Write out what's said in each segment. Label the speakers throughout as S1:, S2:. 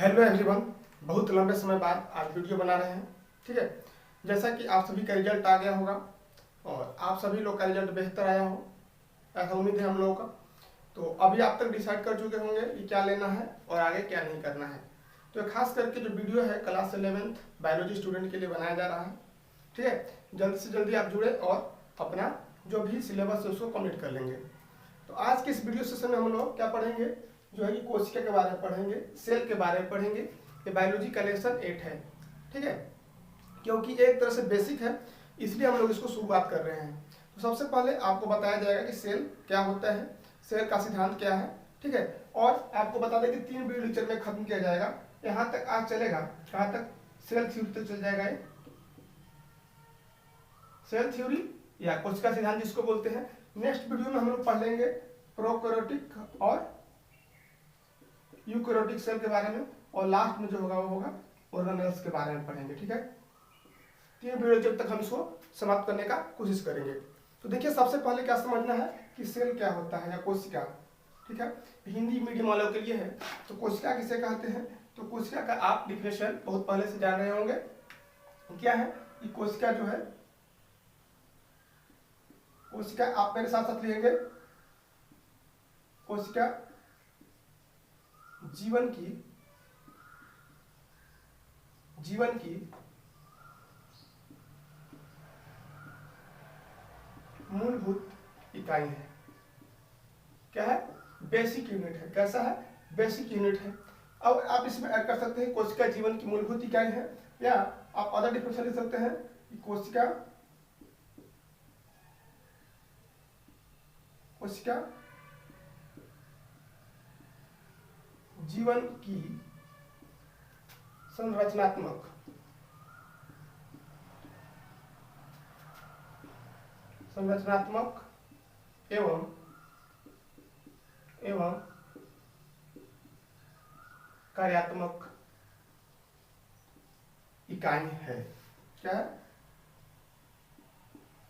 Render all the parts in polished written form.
S1: Hello everyone, बहुत लंबे समय बाद आज वीडियो बना रहे हैं। ठीक है, जैसा कि आप सभी का रिजल्ट आ गया होगा और आप सभी लोग का रिजल्ट बेहतर आया हो, ऐसा उम्मीद है हम लोगों का। तो अभी आप तक डिसाइड कर चुके होंगे कि क्या लेना है और आगे क्या नहीं करना है। तो खास करके जो वीडियो है क्लास 11th बायोलॉजी स्टूडेंट के लिए बनाया जा रहा है। ठीक है, जल्द से जल्दी आप जुड़े और अपना जो भी सिलेबस है उसको कंप्लीट कर लेंगे। तो आज के इस वीडियो सेशन में हम लोग क्या पढ़ेंगे, जो है कि कोशिका के बारे में पढ़ेंगे, सेल के बारे में पढ़ेंगे। ये बायोलॉजी का लेसन 8 है। ठीक है, क्योंकि एक तरह से बेसिक है इसलिए हम लोग इसको शुरुआत कर रहे हैं। तो सबसे पहले आपको बताया जाएगा कि सेल क्या होता है, सेल का सिद्धांत क्या है। ठीक है, और आपको बता दें कि 3 वीडियो लेक्चर में खत्म किया जाएगा। यहाँ तक आज चलेगा, कहाँ तक, सेल थ्योरी तक चल जाएगा। ये सेल थ्योरी या कोशिका सिद्धांत जिसको बोलते हैं। नेक्स्ट वीडियो में हम लोग पढ़ लेंगे प्रोकैरियोटिक और यूकैरियोटिक सेल के बारे में, और लास्ट में जो होगा वो होगा ऑर्गेनेल्स के बारे में पढ़ेंगे। ठीक है, 3 वीडियो जब तक हम इसको समाप्त करने का कोशिश करेंगे। तो देखिए, सबसे पहले क्या समझना है कि सेल क्या होता है या कोशिका। ठीक है, हिंदी मीडियम वालों के लिए है। तो कोशिका किसे कहते हैं, तो कोशिका का आप डिफिनेशन बहुत पहले से जान रहे होंगे। क्या है कि कोशिका जो है, कोशिका आप मेरे साथ साथ लिखेंगे, कोशिका जीवन की मूलभूत इकाई है। क्या है, बेसिक यूनिट है। कैसा है, बेसिक यूनिट है। अब आप इसमें ऐड कर सकते हैं कोशिका जीवन की मूलभूत इकाई है, या आप अदर डिफिनेशन लिख सकते हैं कि कोशिका जीवन की संरचनात्मक एवं कार्यात्मक इकाई है। क्या है,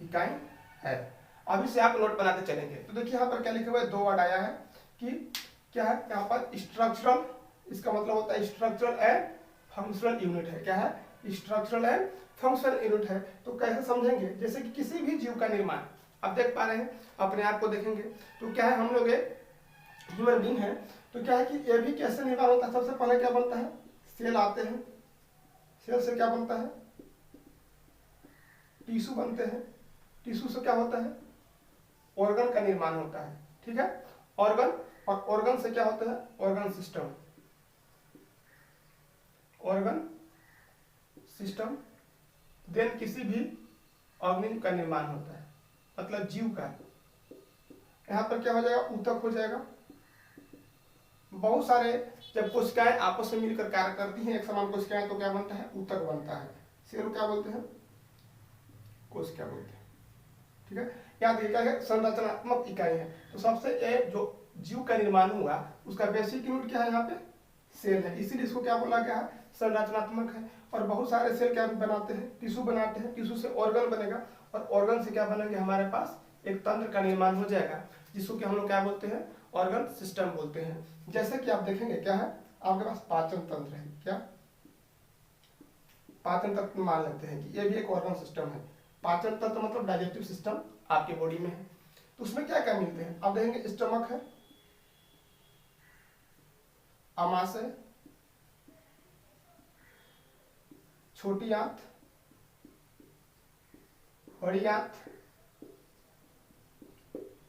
S1: इकाई है। अभी से आप नोट बनाते चलेंगे। तो देखिए यहाँ पर क्या लिखा हुआ है, 2 वर्ड आया है कि क्या है, यहाँ पर स्ट्रक्चरल, इसका मतलब होता है स्ट्रक्चरल एंड फंक्शनल यूनिट है। क्या है, स्ट्रक्चरल एंड फंक्शनल यूनिट है। तो कैसे समझेंगे, जैसे कि किसी भी जीव का निर्माण आप देख पा रहे हैं, अपने आप को देखेंगे तो क्या है, हम लोग एक ह्यूमन बीइंग है। तो क्या है कि ये भी कैसे निर्माण होता है, सबसे पहले क्या बनता है, सेल आते हैं, सेल से क्या बनता है, टिश्यू बनते हैं, टिश्यू से क्या होता है, ऑर्गन का निर्माण होता है। ठीक है, ऑर्गन, और ऑर्गन से क्या होता है, ऑर्गन सिस्टम, देन किसी भी ऑर्गेनिज्म का निर्माण होता है, मतलब जीव का। यहाँ पर क्या हो जाएगा, ऊतक हो जाएगा। बहुत सारे जब कोशिकाएं आपस में मिलकर कार्य करती हैं, एक समान कोशिकाएं, तो क्या बनता है, ऊतक बनता है। सेल क्या बोलते हैं, कोशिका बोलते हैं। ठीक है, याद रखिएगा संरचनात्मक इकाई है। तो सबसे जो जीव का निर्माण हुआ उसका बेसिक यूनिट क्या है, यहाँ पे सेल है, इसीलिए इसको क्या बोला गया है, संरचनात्मक है। और बहुत सारे सेल क्या बनाते हैं, टिश्यू बनाते हैं, टिश्यू से ऑर्गन बनेगा, और ऑर्गन से क्या बनेंगे, हमारे पास एक तंत्र का निर्माण हो जाएगा, जिसको कि हम लोग क्या बोलते हैं, ऑर्गन सिस्टम बोलते हैं। जैसे कि आप देखेंगे क्या है, आपके पास पाचन तंत्र है। क्या, पाचन तंत्र मान लेते हैं कि ये भी एक ऑर्गन सिस्टम है। पाचन तंत्र मतलब डाइजेस्टिव सिस्टम आपके बॉडी में है। तो उसमें क्या क्या मिलते हैं, आप देखेंगे स्टमक है, आमाशय, छोटी आंत, बड़ी आंत।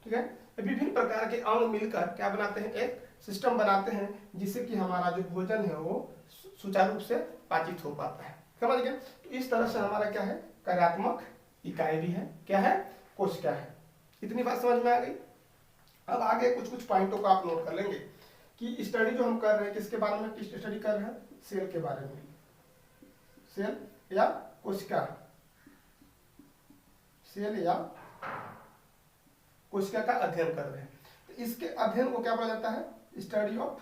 S1: ठीक है, विभिन्न प्रकार के अंग मिलकर क्या बनाते हैं, एक सिस्टम बनाते हैं, जिससे कि हमारा जो भोजन है वो सुचारू रूप से पाचित हो पाता है। समझ गए। तो इस तरह से हमारा क्या है, कार्यात्मक इकाई भी है। क्या है, कोशिका है। इतनी बात समझ में आ गई। अब आगे कुछ कुछ पॉइंटों को आप नोट कर लेंगे कि स्टडी जो हम कर रहे हैं किसके बारे में, स्टडी कर रहे हैं, सेल के बारे में। सेल या कोशिका, सेल या कोशिका का अध्ययन कर रहे हैं। तो इसके अध्ययन को क्या बोला जाता है, स्टडी ऑफ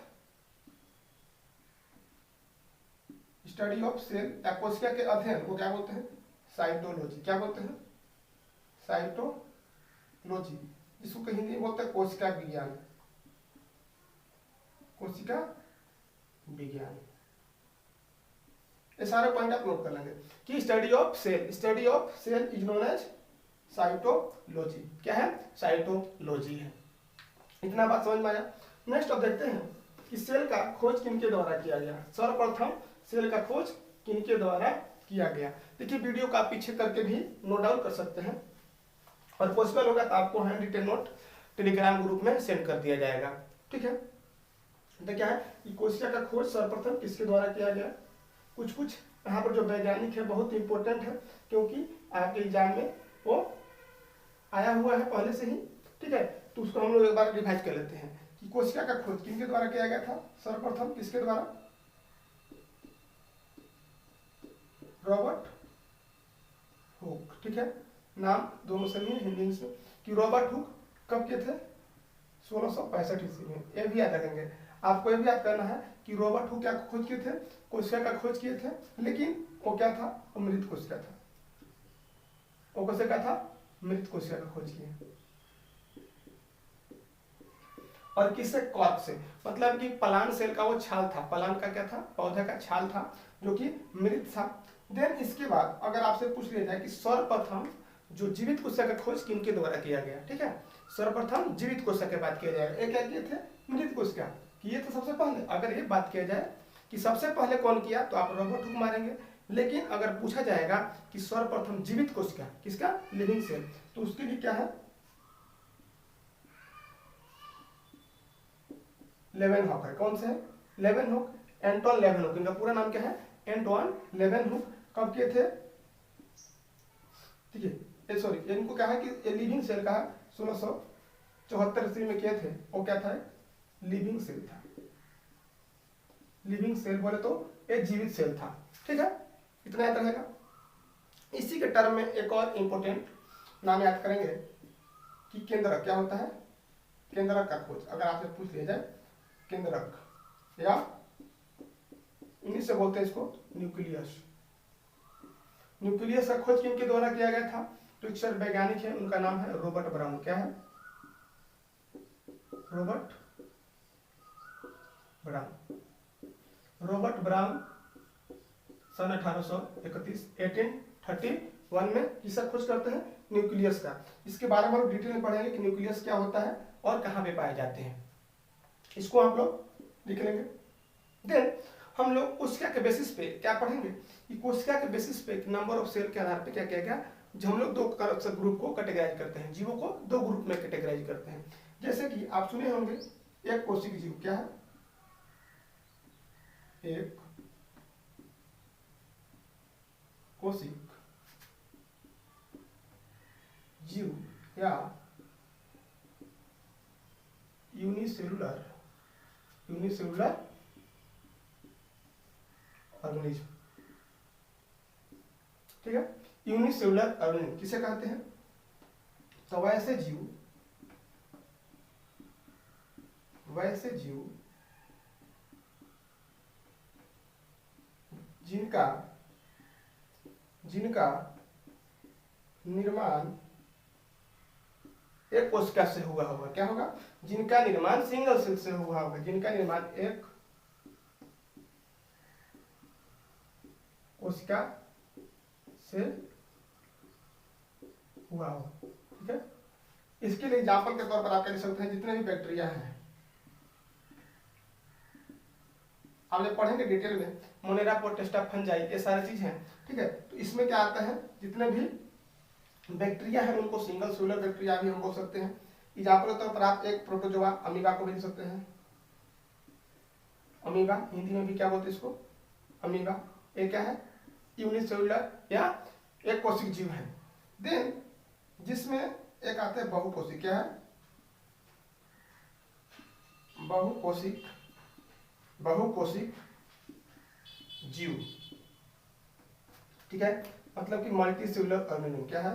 S1: सेल या कोशिका के अध्ययन को क्या बोलते हैं, साइटोलॉजी। क्या बोलते हैं, साइटोलॉजी, जिसको हिंदी में बोलते हैं कोशिका विज्ञान। कोशिका विज्ञान। ये सारे पॉइंट आप नोट कर लेंगे कि study of cell is known as cytology. क्या है? साइटोलॉजी है। इतना बात समझ में आया। नेक्स्ट अब देखते हैं कि सेल का खोज किनके द्वारा किया गया। सर्वप्रथम सेल का खोज किनके द्वारा किया गया। देखिए वीडियो का पीछे करके भी नोट डाउन कर सकते हैं और पॉसिबल होगा तो आपको hand retain note Telegram group में सेंड कर दिया जाएगा। ठीक है, तो क्या है कि कोशिका का खोज सर्वप्रथम किसके द्वारा किया गया। कुछ कुछ यहाँ पर जो वैज्ञानिक है बहुत इंपॉर्टेंट है, क्योंकि आपके एग्जाम में वो आया हुआ है पहले से ही। ठीक है, तो उसको हम लोग एक बार रिवाइज कर लेते हैं कि कोशिका का खोज किनके द्वारा किया गया था। सर्वप्रथम किसके द्वारा? Robert Hooke. ठीक है, नाम दोनों से भी हिंदी में कि रॉबर्ट हुक कब के थे? 1665 ईस्वी में। ये भी याद रखेंगे आपको। ये भी याद करना है कि रॉबर्ट हुक क्या खोज किए थे? कोशिका का खोज किए थे, लेकिन वो क्या था? वो मृत कोशिका था। वो कोशिका था मृत कोशिका का खोज किए। और किससे? कॉर्क से, मतलब कि प्लांट सेल का वो छाल था। प्लांट का क्या था? पौधे का छाल था जो कि मृत था। देन इसके बाद अगर आपसे पूछ लिया जाए कि सर्वप्रथम जो जीवित कोशिका का खोज किनके द्वारा किया गया। ठीक है, सर्वप्रथम जीवित कोशिका की बात किया जाएगा। ये क्या किए थे? मृत कोशिका किए थे सबसे पहले। अगर ये बात किया जाए कि सबसे पहले कौन किया तो आप रॉबर्ट हुक मारेंगे। लेकिन अगर पूछा जाएगा कि सर्वप्रथम जीवित कोशिका किसका? लिविंग सेल, तो उसके लिए क्या है? लेवेनहॉक है। कौन से है? लेवेनहॉक, एंटोन लेवेनहॉक। इनका पूरा नाम क्या है? एंटोन लेवेनहॉक। कब किए थे? ठीक है, सॉरी, इनको क्या है कि ये लिविंग सेल का 1674 ईस्वी में किए थे। वो क्या था? लिविंग सेल था। लिविंग सेल बोले तो एक जीवित सेल था। ठीक है, इतना याद रहेगा। इसी के टर्म में एक और इंपॉर्टेंट नाम याद करेंगे कि केंद्रक। क्या होता है? केंद्रक का खोज अगर आपसे पूछ लिया जाए, केंद्रक या इंग्लिश से बोलते हैं इसको न्यूक्लियस। न्यूक्लियस का खोज किनके द्वारा किया गया था? तो एक सर वैज्ञानिक है, उनका नाम है रॉबर्ट ब्राउन। क्या है? Robert brown. रॉबर्ट ब्राउन सन 1831 में किसका खोज करते हैं? न्यूक्लियस का। इसके बारे में हम डिटेल में पढ़ेंगे कि न्यूक्लियस क्या होता है और कहाँ पे पाए जाते हैं। इसको आप लोग लिख लेंगे। देन हम लोग कोशिका के बेसिस पे क्या पढ़ेंगे कि कोशिका के बेसिस पे नंबर ऑफ सेल के आधार पे क्या किया गया। जब हम लोग दो ग्रुप को कैटेगराइज करते हैं, जीवों को दो ग्रुप में कैटेगराइज करते हैं। जैसे कि आप सुने होंगे एक कोशिक जीव। क्या है? एक कोशिक जीव या यूनिसेलुलर ऑर्गेनिज्म। ठीक है, यूनिसेलुलर ऑर्गेनिज्म किसे कहते हैं? तो वैसे जीव जिनका निर्माण एक कोशिका से हुआ होगा। क्या होगा? जिनका निर्माण सिंगल सेल से हुआ होगा। जिनका निर्माण एक कोशिका से हुआ हो। ठीक है, इसके लिए एग्जाम्पल के तौर पर आप कह सकते हैं जितने भी बैक्टीरिया हैं, आप जब पढ़ेंगे डिटेल में, मोनेरा, प्रोटिस्टा, फंजाई, ये सारी चीज हैं। ठीक है, तो इसमें क्या आता है? जितने भी बैक्टीरिया है उनको सिंगल सेलुलर बैक्टीरिया भी हम बोल सकते हैं। एग्जाम्पल के तौर पर आप एक प्रोटोजोआ अमीबा को भी लिख सकते हैं। अमीबा हिंदी में भी क्या बोलते हैं इसको? अमीबा। ये क्या है? यूनिसेलुलर या एक कोशिक जीव है। देन जिसमें एक आता है बहुकोशिक। क्या है? बहुकोशिक जीव। ठीक है, मतलब कि मल्टी सेलुलर ऑर्गेनिज्म। क्या है?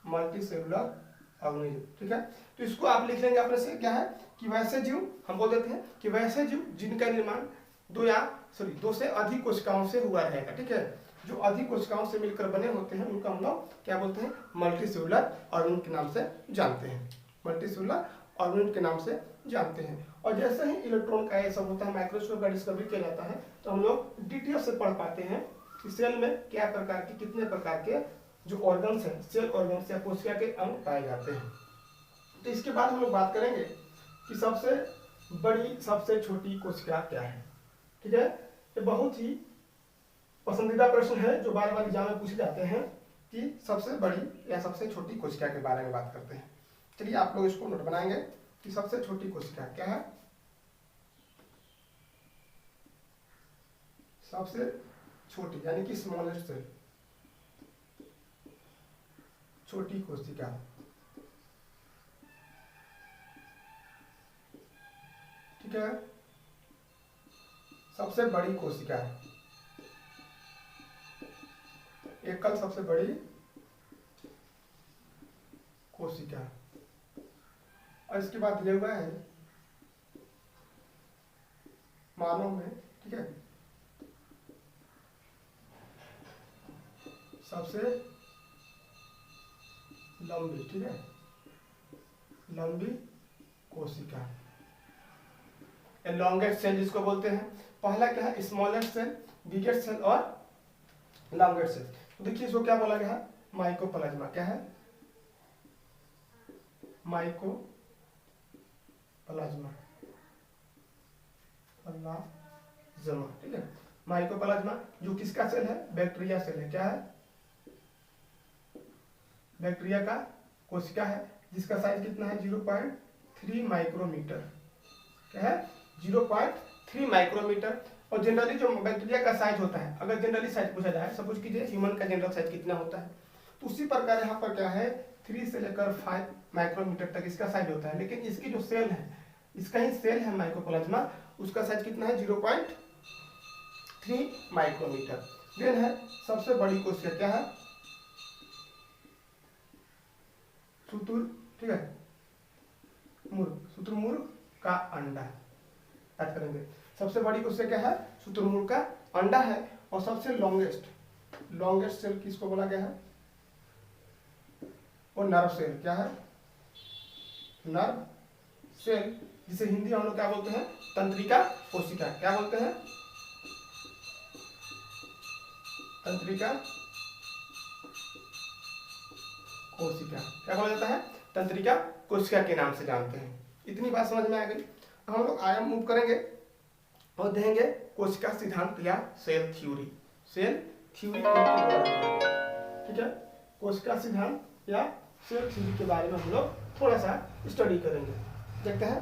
S1: Multi cellular organism. ठीक है, तो इसको आप लिख लेंगे अपने से। क्या है कि वैसे जीव हम बोल देते हैं कि वैसे जीव जिनका निर्माण दो से अधिक कोशिकाओं से हुआ रहेगा। ठीक है, जो अधिक कोशिकाओं से मिलकर बने होते हैं उनको हम लोग क्या बोलते हैं? मल्टी सेलुलर ऑर्गेनिज्म के नाम से जानते हैं। मल्टी सेलुलर ऑर्गेनिज्म के नाम से जानते हैं। और जैसे ही इलेक्ट्रॉन का ये सब होता है, माइक्रोस्कोप का डिस्कवरी किया जाता है, तो हम लोग डिटेल से पढ़ पाते हैं कि सेल में क्या प्रकार के, कितने प्रकार के जो ऑर्गन्स हैं, सेल ऑर्गन्स या कोशिका के अंग पाए जाते हैं। तो इसके बाद हम लोग बात करेंगे कि सबसे बड़ी सबसे छोटी कोशिका क्या है। ठीक है, ये बहुत ही पसंदीदा प्रश्न है जो बार बार एग्जाम में पूछे जाते हैं कि सबसे बड़ी या सबसे छोटी कोशिका के बारे में बात करते हैं। चलिए आप लोग इसको नोट बनाएंगे कि सबसे छोटी कोशिका क्या है। सबसे छोटी यानी कि स्मॉलेस्ट सेल, छोटी कोशिका। ठीक है, सबसे बड़ी कोशिका, एकल सबसे बड़ी कोशिका। और इसके बाद दिया हुआ है मानव में, ठीक है, सबसे लंबी, ठीक है, लंबी कोशिका, लॉन्गेस्ट सेल जिसको बोलते हैं। पहला क्या है, स्मॉलेस्ट सेल, बिगेस्ट सेल और लॉन्गेस्ट सेल। तो देखिए इसको क्या बोला गया है, माइकोप्लाज्मा। क्या है, माइकोप्लाज्मा, प्लाज्मा, ठीक है। माइकोप्लाज्मा जो किसका सेल है, बैक्टीरिया सेल है। क्या है, बैक्टीरिया का कोशिका है, जिसका साइज कितना है, 0.3 माइक्रोमीटर। क्या है, 0.3 माइक्रोमीटर। और जनरली जो बैक्टीरिया का साइज होता है, अगर जनरली साइज पूछा जाए, सपोज कीजिए ह्यूमन का जनरल साइज कितना होता है, तो उसी प्रकार यहाँ पर क्या है, 3 से लेकर 5 माइक्रोमीटर तक इसका साइज होता है। लेकिन इसकी जो सेल है, इसका ही सेल है माइकोप्लाज्मा, उसका साइज कितना है, 0.3 माइक्रोमीटर। देन है सबसे बड़ी कोशिका, क्या है, शुतुर, ठीक है, मुर्ग, शुतुरमुर्ग का अंडा। याद करेंगे, सबसे बड़ी कोशिका क्या है, शुतुरमुर्ग का अंडा है। और सबसे लॉन्गेस्ट सेल किसको बोला गया है, वो नर्व सेल। क्या है, नर्व सेल, जिसे हिंदी में हम लोग क्या बोलते हैं, तंत्रिका कोशिका। क्या बोलते हैं, तंत्रिका कोशिका। क्या बोला जाता है, तंत्रिका कोशिका के नाम से जानते हैं। इतनी बात समझ में आ गई। अब हम लोग आयाम मूव करेंगे और देखेंगे कोशिका सिद्धांत या सेल थ्योरी। सेल थ्योरी, ठीक है, कोशिका सिद्धांत या सेल थ्योरी के बारे में हम लोग थोड़ा सा स्टडी करेंगे। देखते हैं,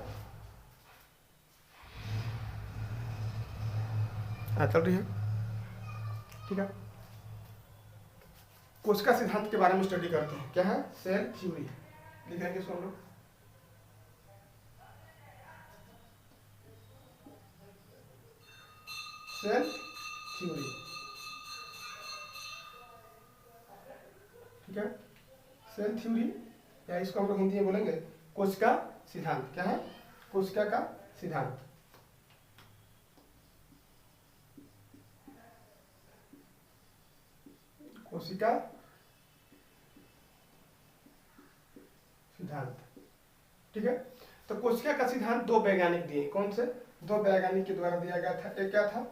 S1: चल रही है, ठीक है। कोशिका सिद्धांत के बारे में स्टडी करते हैं। क्या है, सेल थ्योरी। लिख रहे हैं इसको हम लोग, सेल थ्योरी, ठीक है। सेल थ्योरी या इसको हम लोग हिंदी में बोलेंगे कोशिका सिद्धांत। क्या है, कोशिका का सिद्धांत। कोशिका सिद्धांत, ठीक है। तो कोशिका का सिद्धांत दो वैज्ञानिक दिए। कौन से, दो वैज्ञानिक के द्वारा दिया गया था। एक क्या था,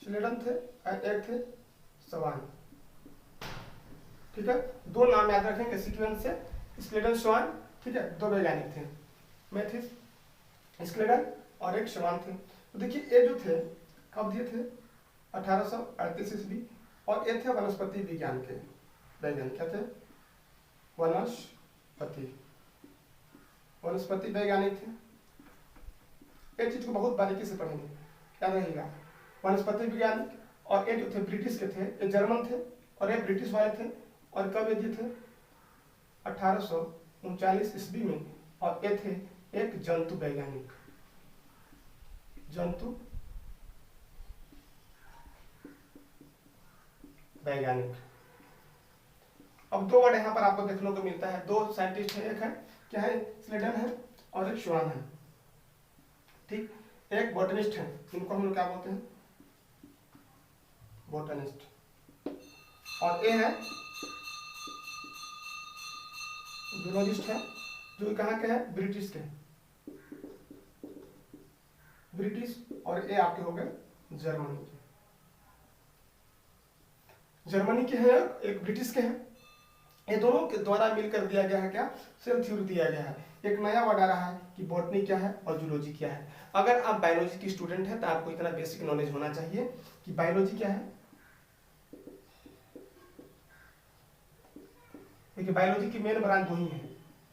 S1: स्लेडन थे और एक थे स्वान। ठीक है, दो नाम याद रखेंगे सीक्वेंस से, स्लेडन स्वान, ठीक है, दो वैज्ञानिक थे, मैथिस स्लेडन और एक स्वान थे। तो देखिए ये जो थे कब दिए थे, 1838 ईस्वी। और ये थे वनस्पति विज्ञान के वैज्ञानिक। क्या थे, वनस्पति वैज्ञानिक थे। एक चीज को बहुत बारीकी से पढ़ेंगे, याद रहेगा, वनस्पति वैज्ञानिक। और ये जो थे ब्रिटिश के थे, ये जर्मन थे और ये ब्रिटिश वाले थे। और कब ये दिए थे, 1839 ईस्वी में। और ये थे एक जंतु वैज्ञानिक, जंतु वैज्ञानिक। अब दो वर्ड यहाँ पर आपको देखने को मिलता है, दो साइंटिस्ट है, एक है क्या है, स्लेडन है और एक श्वान है। ठीक, एक बॉटनिस्ट है, इनको हम लोग क्या बोलते हैं, बॉटनिस्ट। और ये है जूलॉजिस्ट है, जो कहाँ के हैं, ब्रिटिश के, ब्रिटिश, और ये आपके हो गए जर्मनी के, जर्मनी के हैं एक ब्रिटिश के हैं। ये दोनों के द्वारा मिलकर दिया गया है क्या, सेल थ्योरी दिया गया है। एक नया वर्ड आ रहा है कि बॉटनी क्या है और जूलॉजी क्या है। अगर आप बायोलॉजी की स्टूडेंट हैं तो आपको इतना बेसिक नॉलेज होना चाहिए कि बायोलॉजी क्या है। देखिए बायोलॉजी की मेन ब्रांच वही है,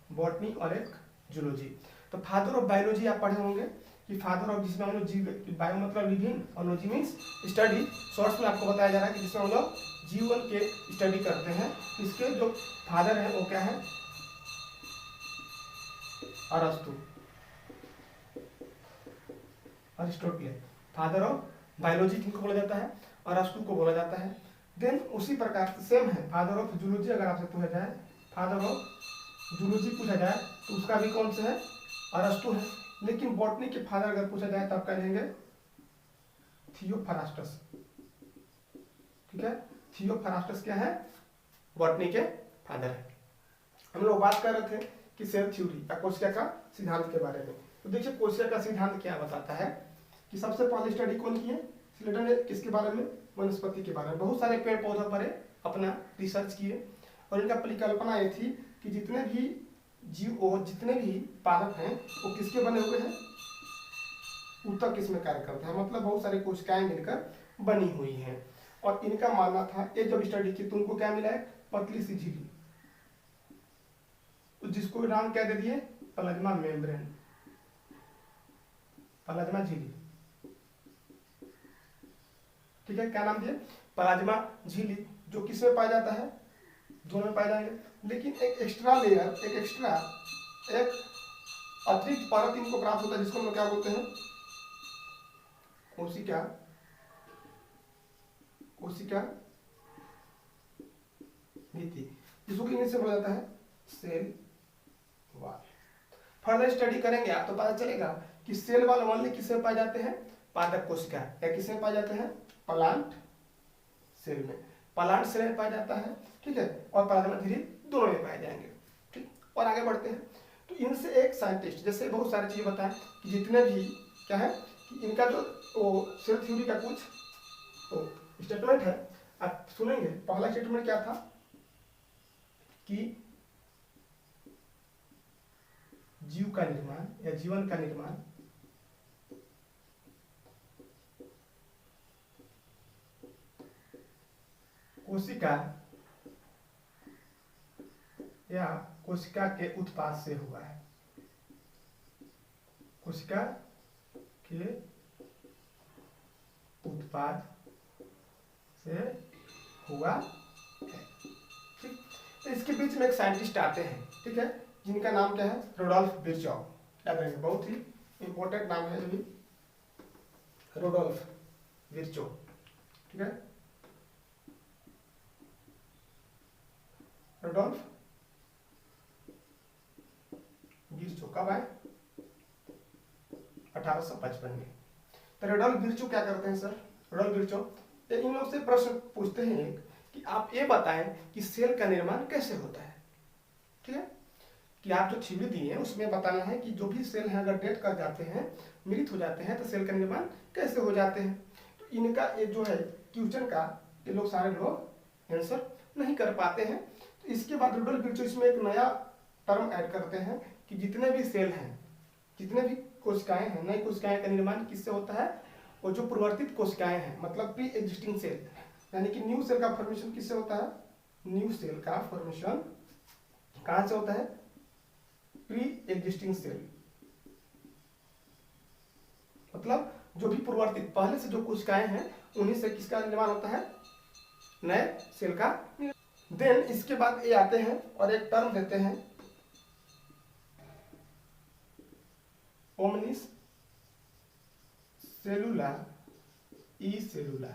S1: बॉटनी और एक जूलॉजी। तो फादर ऑफ बायोलॉजी आप पढ़े होंगे कि फादर ऑफ, जिसमें हम लोग जीव, बायो मतलब लिविंग और लॉजी मीन्स स्टडी, शॉर्ट्स में आपको बताया जा रहा है कि जिसमें हम लोग जीवन के स्टडी करते हैं। इसके जो फादर है वो क्या है, अरस्तु, अरिस्टोटल, फादर ऑफ बायोलॉजी किनको बोला जाता है, अरस्तु को बोला जाता है। देन उसी प्रकार से सेम है फादर ऑफ जूलॉजी, अगर आपसे पूछा जाए फादर ऑफ जूलॉजी पूछा जाए तो उसका भी कौन सा है, अरस्तु है। लेकिन बॉटनी के फादर अगर पूछा जाए तो आप कहेंगे थियोफ्रास्टस, ठीक है। थियोफ्रास्टस क्या है, बॉटनी के फादर है। हम लोग बात कर रहे थे कि सेल थ्योरी या कोशिका का सिद्धांत के बारे में। तो देखिए कोशिका का सिद्धांत क्या बताता है कि सबसे पहले स्टडी कौन की है, स्लेटर ने किसके बारे में, वनस्पति के बारे में। बहुत सारे पेड़ पौधों पर अपना रिसर्च किए और इनका परिकल्पना ये थी कि जितने भी जीव और जितने भी पादप हैं वो किसके बने हुए हैं, ऊतक इसमें कार्य करता है, मतलब बहुत सारी कोशिकाएं मिलकर बनी हुई हैं। और इनका मानना था, ये जब स्टडी की तो उनको क्या मिला है, पतली सी झिल्ली, तो जिसको नाम क्या दे दिए, प्लाज्मा मेम्ब्रेन, प्लाज्मा झिल्ली, ठीक है। क्या नाम दिया, प्लाज्मा झिल्ली, जो किसमें पाया जाता है, दोनों में पाए जाएंगे। लेकिन एक एक्स्ट्रा लेयर, एक अतिरिक्त परत इनको प्राप्त होता है जिसको हम लोग क्या बोलते हैं, कोशिका, कोशिका भित्ति, जिसको इंग्लिश से बोला जाता है सेल वॉल। फर्दर स्टडी करेंगे आप तो पता चलेगा कि सेल वॉल ओनली किसमें पाए जाते हैं, पादप कोशिका, या किसमें पाए जाते हैं, प्लांट सेल में, प्लांट सेल में पाया जाता है, ठीक है। और प्लाज्मा झिल्ली दोनों में पाए जाएंगे, ठीक। और आगे बढ़ते हैं तो इनसे एक साइंटिस्ट, जैसे बहुत सारी चीजें बताएं कि जितने भी क्या है कि इनका जो सेल थ्योरी का कुछ स्टेटमेंट है आप सुनेंगे। पहला स्टेटमेंट क्या था कि जीव का निर्माण या जीवन का निर्माण कोशिका या कोशिका के उत्पाद से हुआ है, कोशिका के उत्पाद से हुआ है, ठीक। तो इसके बीच में एक साइंटिस्ट आते हैं, ठीक है, जिनका नाम क्या है, रुडोल्फ विर्चॉव, याद रखेंगे, बहुत ही इंपॉर्टेंट नाम है, जो रुडोल्फ विर्चॉव, ठीक है। रुडोल्फ विर्चॉव कब आए, 1855 में। तो रुडोल्फ विर्चॉव क्या करते हैं सर, रुडोल्फ विर्चॉव इन लोग से प्रश्न पूछते हैं एक कि आप ये बताएं कि सेल का निर्माण कैसे होता है, ठीक है। कि आप जो थ्योरी दिए हैं उसमें बताना है कि जो भी सेल हैं अगर डेथ कर जाते हैं, मृत हो जाते हैं, तो सेल का निर्माण कैसे हो जाते हैं। तो इनका ये जो है क्वेश्चन का ये लोग सारे लोग आंसर नहीं कर पाते हैं। तो इसके बाद रुडोल्फ विर्चॉव इसमें एक नया टर्म ऐड करते हैं कि जितने भी सेल हैं, जितने भी कोशिकाएं हैं, नई कोशिकाएं का निर्माण किससे होता है, और जो परिवर्तित कोशिकाएं हैं मतलब प्री एग्जिस्टिंग सेल, यानी कि न्यू सेल का फॉर्मेशन किससे होता है, न्यू सेल का फॉर्मेशन कहां से होता है, प्री एग्जिस्टिंग सेल, मतलब जो भी परिवर्तित पहले से जो कोशिकाएं हैं उन्हीं से किसका निर्माण होता है, नए सेल का। देन इसके बाद ये आते हैं और एक टर्म देते हैं ओमनिस सेलुला ई सेलुला,